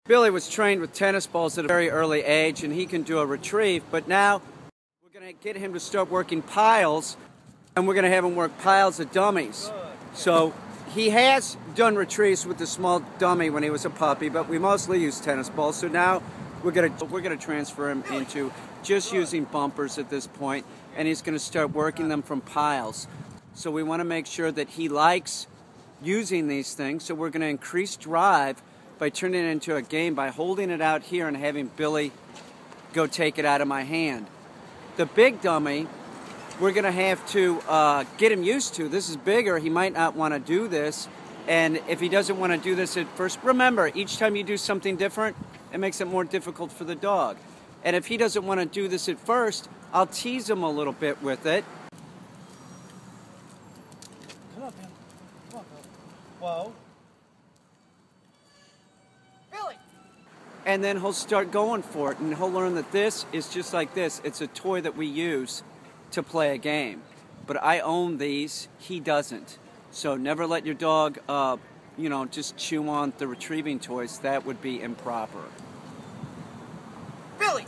Billy was trained with tennis balls at a very early age, and he can do a retrieve, but now we're going to get him to start working piles, and we're going to have him work piles of dummies. So he has done retrieves with the small dummy when he was a puppy, but we mostly use tennis balls. So now we're going to transfer him into just using bumpers at this point, and he's going to start working them from piles. So we want to make sure that he likes using these things, so we're going to increase drive by turning it into a game by holding it out here and having Billy go take it out of my hand. The big dummy, we're going to have to get him used to. This is bigger. He might not want to do this. And if he doesn't want to do this at first, remember, each time you do something different, it makes it more difficult for the dog. And if he doesn't want to do this at first, I'll tease him a little bit with it. Come on, Billy. Come on, Billy. Whoa. Billy! And then he'll start going for it, and he'll learn that this is just like this. It's a toy that we use to play a game. But I own these, he doesn't. So never let your dog, just chew on the retrieving toys. That would be improper. Billy!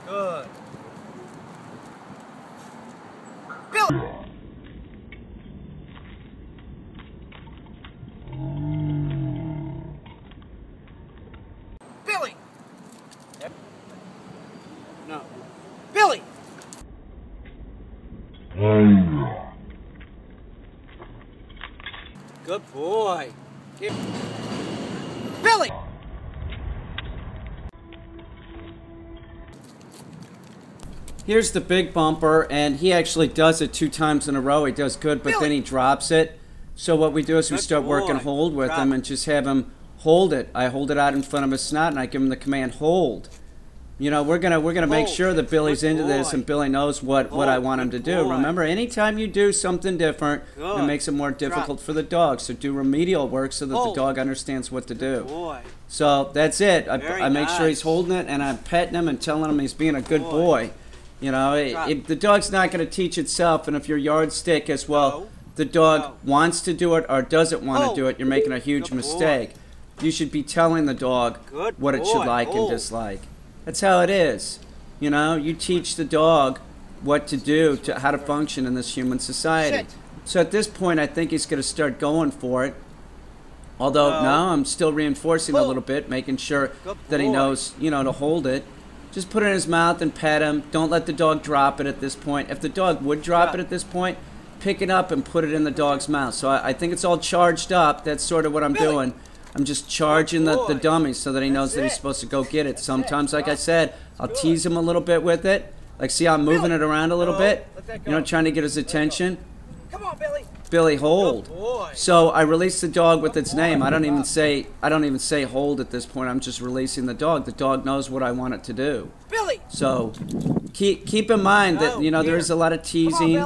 Good. Billy! Billy! Yep. No. Billy! Good boy. Billy! Here's the big bumper, and he actually does it 2 times in a row. He does good, but then he drops it. So what we do is we start working hold with him and just have him hold it. I hold it out in front of his snot, and I give him the command, hold. You know, we're gonna make sure that Billy's into this, and Billy knows what I want him to do. Remember, anytime you do something different, it makes it more difficult for the dog. So do remedial work so that the dog understands what to do. So that's it. I make sure he's holding it, and I'm petting him and telling him he's being a good boy. You know, the dog's not going to teach itself, and if your yardstick is, well, the dog wants to do it or doesn't want to do it, you're making a huge mistake. You should be telling the dog what it should like and dislike. That's how it is. You know, you teach the dog what to do, how to function in this human society. So at this point, I think he's going to start going for it. Although, no, I'm still reinforcing a little bit, making sure that he knows, to hold it. Just put it in his mouth and pet him. Don't let the dog drop it at this point. If the dog would drop it at this point, pick it up and put it in the dog's mouth. So I think it's all charged up. That's sort of what I'm doing. I'm just charging the dummy so that he knows that he's supposed to go get it. Sometimes, like I said, I'll tease him a little bit with it. Like, see how I'm moving it around a little bit? Trying to get his attention. Come on, Billy. Billy, hold. So I release the dog with its name. I don't even say hold at this point. I'm just releasing the dog. The dog knows what I want it to do. Billy. So keep in mind that there is a lot of teasing.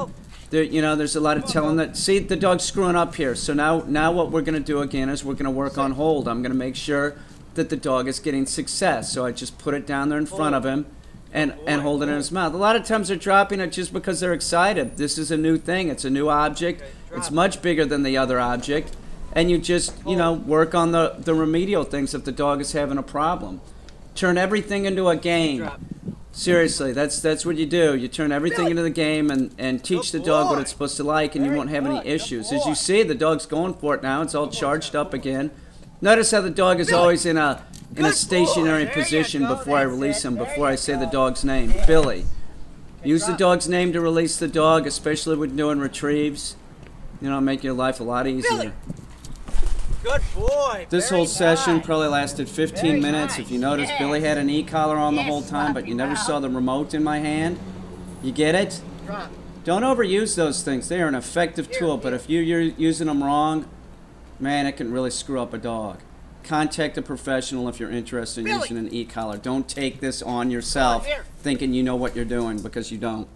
There's a lot of telling that. See, the dog's screwing up here. So now what we're going to do again is we're going to work on hold. I'm going to make sure that the dog is getting success. So I just put it down there in front of him and hold it in his mouth. A lot of times they're dropping it just because they're excited. This is a new thing. It's a new object. It's much bigger than the other object. And you just, work on the remedial things if the dog is having a problem. Turn everything into a game. Seriously, that's what you do. You turn everything into the game and teach the dog what it's supposed to like, and you won't have any issues. As you see, the dog's going for it now. It's all charged up again. Notice how the dog is always in a stationary position before I release him, before I say the dog's name. Billy. Use the dog's name to release the dog, especially when doing retrieves. Make your life a lot easier. Good boy. This whole session probably lasted 15 minutes. If you notice, Billy had an e-collar on the whole time, but you never saw the remote in my hand. You get it? Don't overuse those things. They are an effective tool, but if you're using them wrong, man, it can really screw up a dog. Contact a professional if you're interested in using an e-collar. Don't take this on yourself thinking you know what you're doing, because you don't.